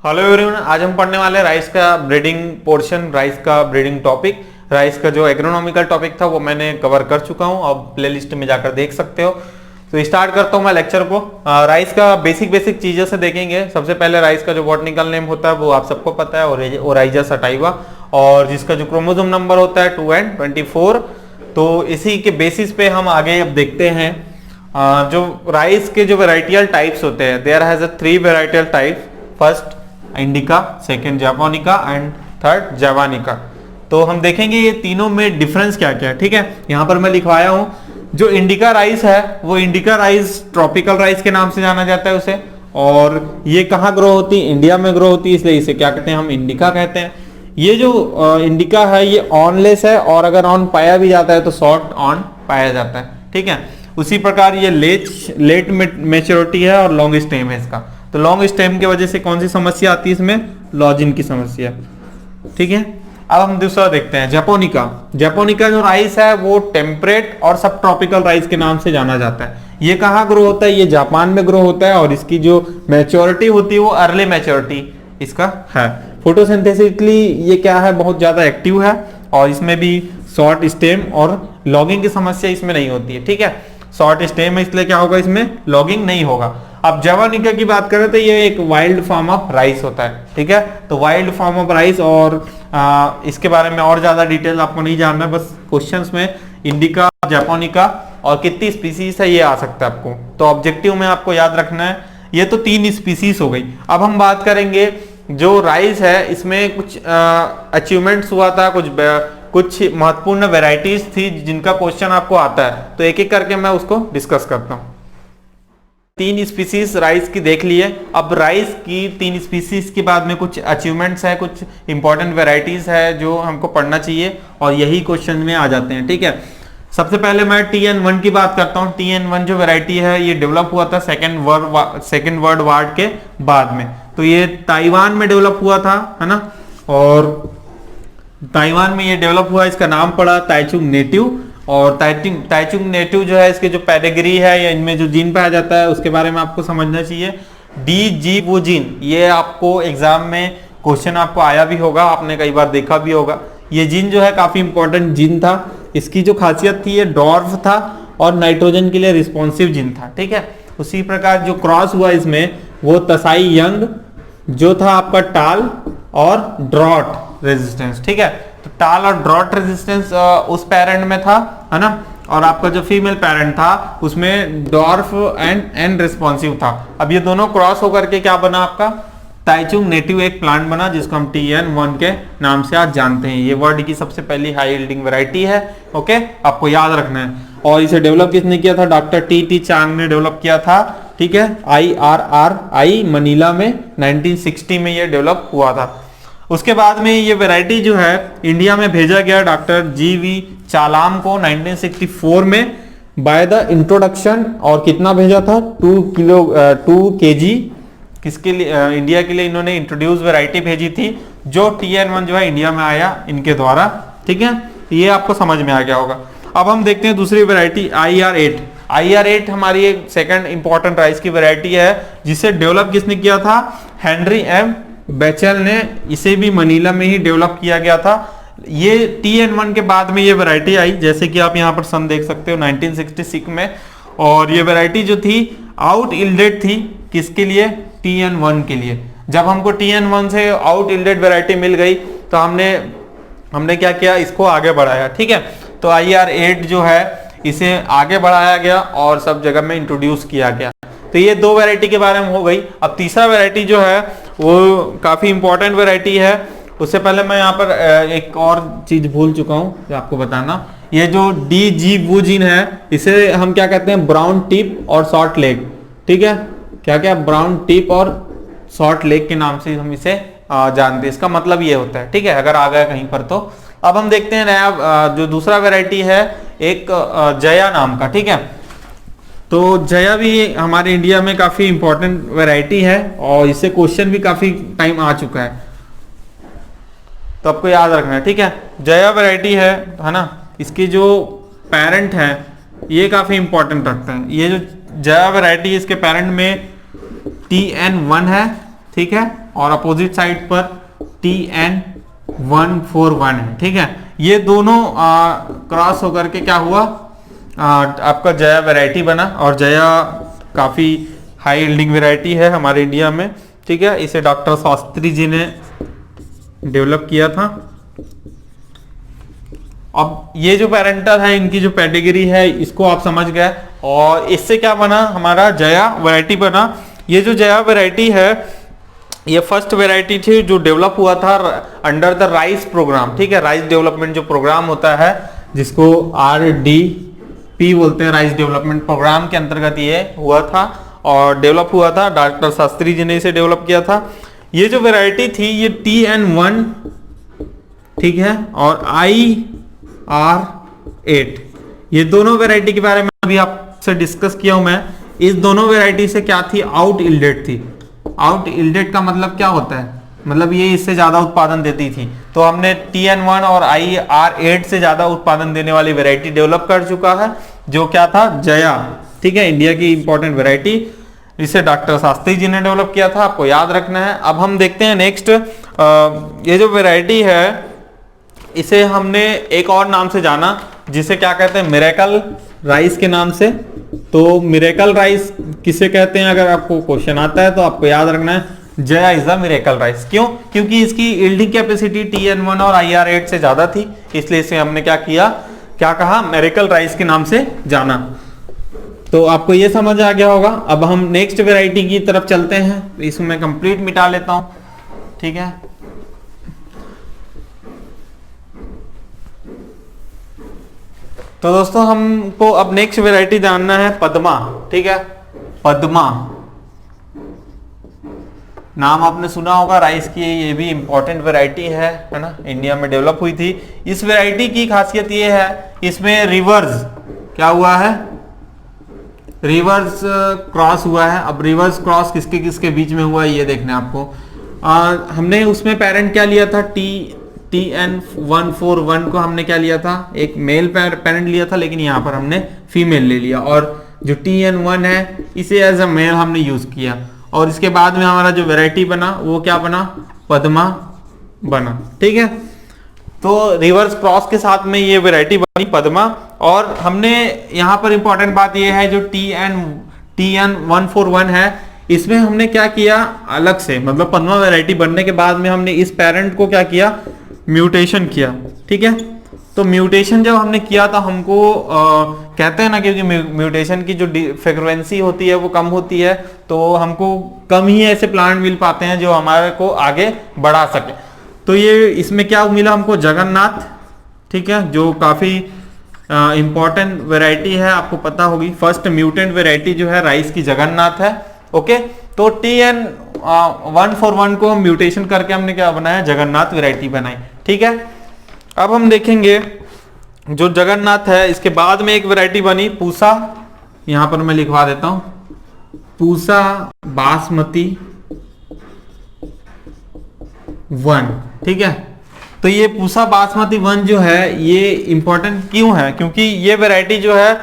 Hello everyone, आज हम पढ़ने वाले हैं राइस का ब्रीडिंग पोर्शन, राइस का ब्रीडिंग टॉपिक। राइस का जो एग्रोनॉमिकल टॉपिक था वो मैंने कवर कर चुका हूं, आप प्लेलिस्ट में जाकर देख सकते हो। तो स्टार्ट करता हूं मैं लेक्चर को। राइस का बेसिक चीजों से देखेंगे। सबसे पहले राइस का जो बॉटनिकल नेम होता है वो आप सबको पता है, ओराइजा सटाइवा, और जिसका जो क्रोमोसोम नंबर होता है 2n24। तो इसी के बेसिस पे हम आगे अब देखते हैं जो राइस के जो वेराइटियल टाइप्स होते हैं। There has 3 varietal types, first indica, second japonica and third javanica. तो हम देखेंगे ये तीनों में डिफरेंस क्या क्या है। ठीक है, यहाँ पर मैं लिखवाया हूँ। जो इंडिका राइस है वो इंडिका राइस ट्रॉपिकल राइस के नाम से जाना जाता है उसे, और ये कहाँ ग्रो होती है? इंडिया में ग्रो होती है, इसलिए इसे क्या कहते हैं? हम इंडिका कहते हैं। ये जो इंडिका है ये ऑनलेस है, और अगर ऑन पाया भी जाता है तो शॉर्ट ऑन पाया जाता है। ठीक है, उसी प्रकार ये लेट मेच्योरिटी है और लॉन्ग स्टेम है इसका। तो लॉन्ग स्टेम की वजह से कौन सी समस्या आती है इसमें? लॉजिन की समस्या। ठीक है, अब हम दूसरा देखते हैं, जापोनिका। जापोनिका जो राइस है वो टेम्परेट और सब ट्रॉपिकल राइस के नाम से जाना जाता है। ये कहाँ ग्रो होता है? ये जापान में ग्रो होता है, और इसकी जो मैच्योरिटी होती है वो अर्ली मैच्योरिटी इसका है। फोटोसिंथेसिसली ये क्या है? बहुत ज्यादा एक्टिव है, और इसमें भी शॉर्ट स्टेम और लॉगिंग की समस्या इसमें नहीं होती है। ठीक है, शॉर्ट स्टेम है इसलिए क्या होगा? इसमें लॉगिंग नहीं होगा। अब जावानिका की बात करें तो ये एक वाइल्ड फॉर्म ऑफ राइस होता है। ठीक है, तो वाइल्ड फॉर्म ऑफ राइस, और इसके बारे में और ज्यादा डिटेल आपको नहीं जानना है, बस क्वेश्चंस में इंडिका, जापानिका और कितनी स्पीसीज है ये आ सकता है आपको। तो ऑब्जेक्टिव में आपको याद रखना है, ये तो 3 स्पीसीज हो गई। अब हम बात करेंगे जो राइस है इसमें कुछ अचीवमेंट्स हुआ था, कुछ महत्वपूर्ण वेराइटीज थी जिनका क्वेश्चन आपको आता है। तो एक एक करके मैं उसको डिस्कस करता हूँ। 3 स्पीसीज राइस की देख लिए। अब राइस की 3 स्पीसीज के बाद में कुछ अचीवमेंट्स है, कुछ इंपॉर्टेंट वेराइटीज है जो हमको पढ़ना चाहिए, और यही क्वेश्चन में आ जाते हैं। ठीक है, सबसे पहले मैं TN1 की बात करता हूँ। TN1 जो वेराइटी है ये डेवलप हुआ था सेकेंड वर्ल्ड वार के बाद में। तो ये ताइवान में डेवलप हुआ था, है ना, और ताइवान में ये डेवलप हुआ। इसका नाम पड़ा ताइचुंग नेटिव, और ताइचुंग नेटिव जो है इसके जो पेडिग्री है या इनमें जो जीन पाया जाता है उसके बारे में आपको समझना चाहिए। DG वो जीन, ये आपको एग्जाम में क्वेश्चन आपको आया भी होगा, आपने कई बार देखा भी होगा। ये जीन जो है काफी इंपॉर्टेंट जीन था। इसकी जो खासियत थी ये डॉर्फ था और नाइट्रोजन के लिए रिस्पॉन्सिव जीन था। ठीक है, उसी प्रकार जो क्रॉस हुआ इसमें वो तसाई यंग जो था आपका टाल और ड्रॉट रेजिस्टेंस। ठीक है, तो टाल और ड्रॉट रेजिस्टेंस उस पेरेंट में था, है ना, और आपका जो फीमेल पेरेंट था उसमें डॉर्फ एंड रिस्पॉन्सिव था। अब ये दोनों क्रॉस होकर के क्या बना? आपका ताइचुंग नेटिव एक प्लांट बना जिसको हम TN1 के नाम से आज जानते हैं। ये वर्ल्ड की सबसे पहली हाई यील्डिंग वैरायटी है। ओके, आपको याद रखना है। और इसे डेवलप किसने किया था? डॉक्टर TT चांग ने डेवलप किया था। ठीक है, IRRI मनीला में 1960 में ये डेवलप हुआ था। उसके बाद में ये वैरायटी जो है इंडिया में भेजा गया डॉक्टर GV चालाम को 1964 में बाय द इंट्रोडक्शन। और कितना भेजा था? 2 kg किसके लिए? इंडिया के लिए इन्होंने इंट्रोड्यूस वैरायटी भेजी थी, जो TN1 जो है इंडिया में आया इनके द्वारा। ठीक है, ये आपको समझ में आ गया होगा। अब हम देखते हैं दूसरी वैरायटी IR8। IR8 हमारी एक सेकंड इंपॉर्टेंट राइस की वैरायटी है, जिसे डेवलप किसने किया था? हेनरी M बेचेल ने। इसे भी मनीला में ही डेवलप किया गया था। ये TN1 के बाद में ये वैरायटी आई, जैसे कि आप यहाँ पर सन देख सकते हो 1966 में। और ये वैरायटी जो थी आउट इल्डेड थी, किसके लिए? TN1 के लिए। जब हमको TN1 से आउट इल्डेड वैरायटी मिल गई तो हमने क्या किया? इसको आगे बढ़ाया। ठीक है, तो IR8 जो है इसे आगे बढ़ाया गया और सब जगह में इंट्रोड्यूस किया गया। तो ये 2 वैरायटी के बारे में हो गई। अब तीसरा वैरायटी जो है वो काफी इंपॉर्टेंट वैरायटी है। उससे पहले मैं यहाँ पर एक और चीज भूल चुका हूँ जो आपको बताना। ये जो DG वो जीन है इसे हम क्या कहते हैं? ब्राउन टिप और शॉर्ट लेग। ठीक है, क्या ब्राउन टिप और शॉर्ट लेग के नाम से हम इसे जानते हैं। इसका मतलब ये होता है। ठीक है, अगर आ गया कहीं पर तो। अब हम देखते हैं नया जो दूसरा वैरायटी है, एक जया नाम का। ठीक है, तो जया भी हमारे इंडिया में काफी इंपॉर्टेंट वैरायटी है, और इससे क्वेश्चन भी काफी टाइम आ चुका है, तो आपको याद रखना है। ठीक है, जया वैरायटी है ना, इसकी जो पेरेंट है ये काफी इंपॉर्टेंट रखते हैं। ये जो जया वैरायटी इसके पेरेंट में TN1 है। ठीक है, और अपोजिट साइड पर TN141 है। ठीक है, ये दोनों क्रॉस होकर के क्या हुआ, आपका जया वैरायटी बना, और जया काफी हाई यील्डिंग वैरायटी है हमारे इंडिया में। ठीक है, इसे डॉक्टर शास्त्री जी ने डेवलप किया था। अब ये जो पेरेंटल है, इनकी जो पेडिग्री है, इसको आप समझ गए, और इससे क्या बना, हमारा जया वैरायटी बना। ये जो जया वैरायटी है, ये फर्स्ट वैरायटी थी जो डेवलप हुआ था अंडर द राइस प्रोग्राम। ठीक है, राइस डेवलपमेंट जो प्रोग्राम होता है, जिसको RDP बोलते हैं, राइस डेवलपमेंट प्रोग्राम के अंतर्गत ये हुआ था और डेवलप हुआ था। डॉक्टर शास्त्री जी ने इसे डेवलप किया था। ये जो वैरायटी थी, ये TN1, ठीक है, और IR8, ये दोनों वैरायटी के बारे में अभी आपसे डिस्कस किया हूं मैं। इस दोनों वैरायटी से क्या थी, आउट यील्डेड थी। आउट यील्डेड का मतलब क्या होता है, मतलब ये इससे ज्यादा उत्पादन देती थी। तो हमने TN1 और IR8 से ज्यादा उत्पादन देने वाली वैरायटी डेवलप कर चुका है, जो क्या था, जया। ठीक है, इंडिया की इंपॉर्टेंट वैरायटी, इसे डॉक्टर शास्त्री जी ने डेवलप किया था, आपको याद रखना है। अब हम देखते हैं नेक्स्ट, ये जो वैरायटी है, इसे हमने एक और नाम से जाना, जिसे क्या कहते हैं, मिरेकल राइस के नाम से। तो मिरेकल राइस किसे कहते हैं, अगर आपको क्वेश्चन आता है तो आपको याद रखना है, Jaya is the miracle rice. क्यों, क्योंकि इसकी यील्डिंग कैपेसिटी TN1 और IR8 से ज्यादा थी, इसलिए इसे हमने क्या किया, क्या कहा, मिरेकल राइस के नाम से जाना। तो आपको ये समझ आ गया होगा। अब हम नेक्स्ट वैरायटी की तरफ चलते हैं, इसको मैं कंप्लीट मिटा लेता हूं। ठीक है, तो दोस्तों हमको अब नेक्स्ट वैरायटी जानना है, पद्मा। ठीक है, पद्मा नाम आपने सुना होगा राइस की, ये भी इंपॉर्टेंट वैरायटी है ना, इंडिया में डेवलप हुई थी। इस वैरायटी की खासियत ये है, इसमें रिवर्स क्या हुआ है, रिवर्स क्रॉस हुआ है। अब रिवर्स क्रॉस किसके किसके बीच में हुआ है, ये देखना है आपको। हमने उसमें पेरेंट क्या लिया था, TN141 को हमने क्या लिया था, एक मेल पेरेंट लिया था, लेकिन यहाँ पर हमने फीमेल ले लिया, और जो TN1 है, इसे एज अ मेल हमने यूज किया। और इसके बाद में हमारा जो वैरायटी बना, वो क्या बना, पद्मा बना। ठीक है, तो रिवर्स क्रॉस के साथ में ये वैरायटी बनी पद्मा। और हमने यहाँ पर इंपॉर्टेंट बात ये है, जो TN141 है, इसमें हमने क्या किया अलग से, मतलब पद्मा वैरायटी बनने के बाद में हमने इस पेरेंट को क्या किया, म्यूटेशन किया। ठीक है, तो म्यूटेशन जब हमने किया तो हमको कहते हैं ना, क्योंकि म्यूटेशन की जो फ्रीक्वेंसी होती है वो कम होती है, तो हमको कम ही ऐसे प्लांट मिल पाते हैं जो हमारे को आगे बढ़ा सके। तो ये इसमें क्या मिला हमको, जगन्नाथ। ठीक है, जो काफी इंपॉर्टेंट वैरायटी है, आपको पता होगी। फर्स्ट म्यूटेंट वैरायटी जो है राइस की जगन्नाथ है। ओके, तो TN141 को हम म्यूटेशन करके हमने क्या बनाया, जगन्नाथ वैरायटी बनाई। ठीक है, अब हम देखेंगे जो जगन्नाथ है, इसके बाद में एक वैरायटी बनी पूसा, यहां पर मैं लिखवा देता हूं, पूसा बासमती 1। ठीक है, तो ये पूसा बासमती 1 जो है, ये इंपॉर्टेंट क्यों है, क्योंकि ये वैरायटी जो है,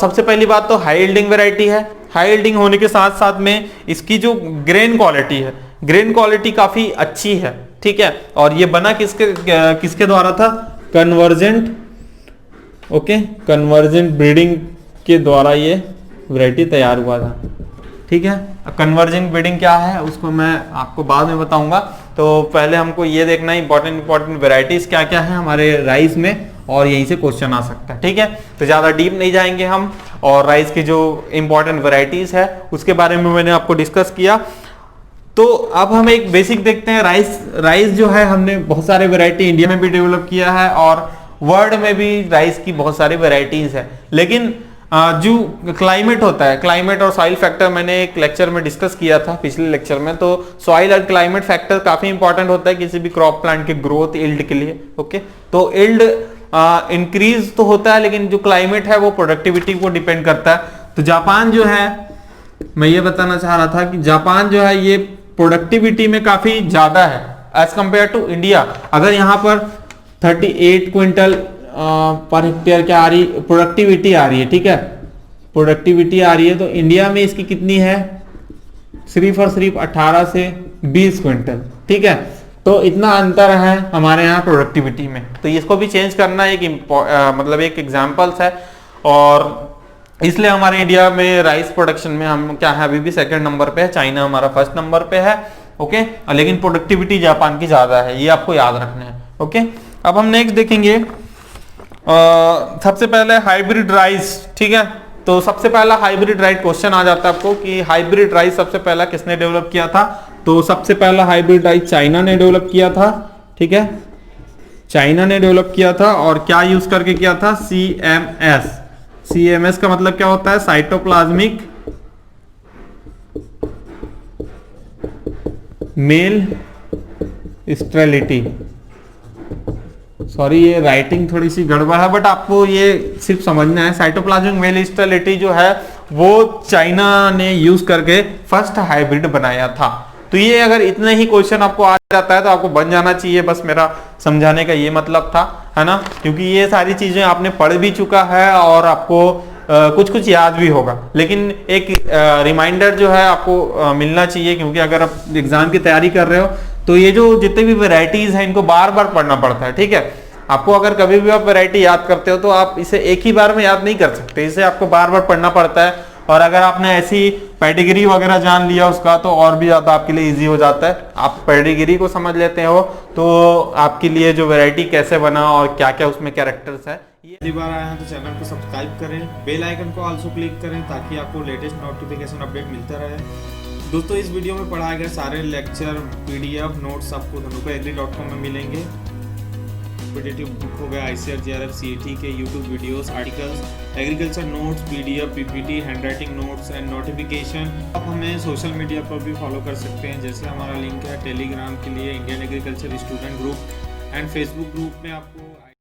सबसे पहली बात तो हाई यील्डिंग वैरायटी है। हाई यील्डिंग होने के साथ साथ में इसकी जो ग्रेन क्वालिटी है, ग्रेन क्वालिटी काफी अच्छी है। ठीक है, और ये बना किसके द्वारा था, कन्वर्जेंट, ओके, कन्वर्जेंट ब्रीडिंग के द्वारा ये वैरायटी तैयार हुआ था। ठीक है, कन्वर्जेंट ब्रीडिंग क्या है उसको मैं आपको बाद में बताऊंगा। तो पहले हमको ये देखना है इंपॉर्टेंट वैरायटीज क्या क्या है हमारे राइस में, और यहीं से क्वेश्चन आ सकता है। ठीक है, तो ज्यादा डीप नहीं जाएंगे हम, और राइस की जो इंपॉर्टेंट वैरायटीज है उसके बारे में मैंने आपको डिस्कस किया। तो अब हम एक बेसिक देखते हैं, राइस जो है, हमने बहुत सारे वैरायटी इंडिया में भी डेवलप किया है, और वर्ल्ड में भी राइस की बहुत सारी वैरायटीज है। लेकिन जो क्लाइमेट होता है, क्लाइमेट और सॉइल फैक्टर मैंने एक लेक्चर में डिस्कस किया था, पिछले लेक्चर में। तो सॉइल और क्लाइमेट फैक्टर काफी इंपॉर्टेंट होता है किसी भी क्रॉप प्लांट के ग्रोथ, यील्ड के लिए। ओके, तो यील्ड इंक्रीज तो होता है, लेकिन जो क्लाइमेट है वो प्रोडक्टिविटी को डिपेंड करता है। तो जापान जो है, मैं ये बताना चाह रहा था कि जापान जो है, ये प्रोडक्टिविटी में काफी ज्यादा है एज कंपेयर टू इंडिया। अगर यहाँ पर 38 क्विंटल पर हेक्टेयर क्या आ रही, प्रोडक्टिविटी आ रही है, ठीक है, प्रोडक्टिविटी आ रही है, तो इंडिया में इसकी कितनी है, सिर्फ और सिर्फ 18 से 20 क्विंटल। ठीक है, तो इतना अंतर है हमारे यहाँ प्रोडक्टिविटी में, तो इसको भी चेंज करना एक मतलब एक एग्जाम्पल्स है। और इसलिए हमारे इंडिया में राइस प्रोडक्शन में हम क्या है, अभी भी सेकंड नंबर पे है, चाइना हमारा फर्स्ट नंबर पे है। ओके, लेकिन प्रोडक्टिविटी जापान की ज्यादा है, ये आपको याद रखना है। ओके, अब हम नेक्स्ट देखेंगे सबसे पहले हाइब्रिड राइस। ठीक है, तो सबसे पहला हाइब्रिड राइस क्वेश्चन आ जाता है आपको कि हाइब्रिड राइस सबसे पहला किसने डेवलप किया था। तो सबसे पहला हाइब्रिड राइस चाइना ने डेवलप किया था। ठीक है, चाइना ने डेवलप किया था, और क्या यूज करके किया था, CMS। CMS का मतलब क्या होता है, साइटोप्लाज्मिक मेल स्टेरिलिटी। सॉरी, ये राइटिंग थोड़ी सी गड़बड़ है, बट आपको ये सिर्फ समझना है। साइटोप्लाज्मिक मेल स्टेरिलिटी जो है वो चाइना ने यूज करके फर्स्ट हाइब्रिड बनाया था। तो ये अगर इतने ही क्वेश्चन आपको आ जाता है तो आपको बन जाना चाहिए, बस मेरा समझाने का ये मतलब था, है ना, क्योंकि ये सारी चीजें आपने पढ़ भी चुका है और आपको कुछ कुछ याद भी होगा, लेकिन एक रिमाइंडर जो है आपको मिलना चाहिए, क्योंकि अगर आप एग्जाम की तैयारी कर रहे हो तो ये जो जितने भी वैरायटीज हैं इनको बार बार पढ़ना पड़ता है। ठीक है, आपको अगर कभी भी आप वैरायटी याद करते हो तो आप इसे एक ही बार में याद नहीं कर सकते, इसे आपको बार बार पढ़ना पड़ता है। और अगर आपने ऐसी पेडिग्री वगैरह जान लिया उसका तो और भी ज्यादा आपके लिए इजी हो जाता है। आप पेडिग्री को समझ लेते हो तो आपके लिए जो वैरायटी कैसे बना और क्या क्या उसमें कैरेक्टर्स है। पहली बार आए हैं तो चैनल को सब्सक्राइब करें, बेल आइकन को आल्सो क्लिक करें ताकि आपको लेटेस्ट नोटिफिकेशन अपडेट मिलता रहे। दोस्तों, इस वीडियो में पढ़ाए गए सारे लेक्चर PDF नोट्स आपको dhanukaagri.com में मिलेंगे। कॉम्पिटिटिव बुक हो गया, ICAR JRF CET के YouTube videos, articles, agriculture notes, PDF PPT, handwriting notes and notification. आप हमें सोशल मीडिया पर भी फॉलो कर सकते हैं, जैसे हमारा लिंक है टेलीग्राम के लिए Indian agriculture student group, and Facebook group में आपको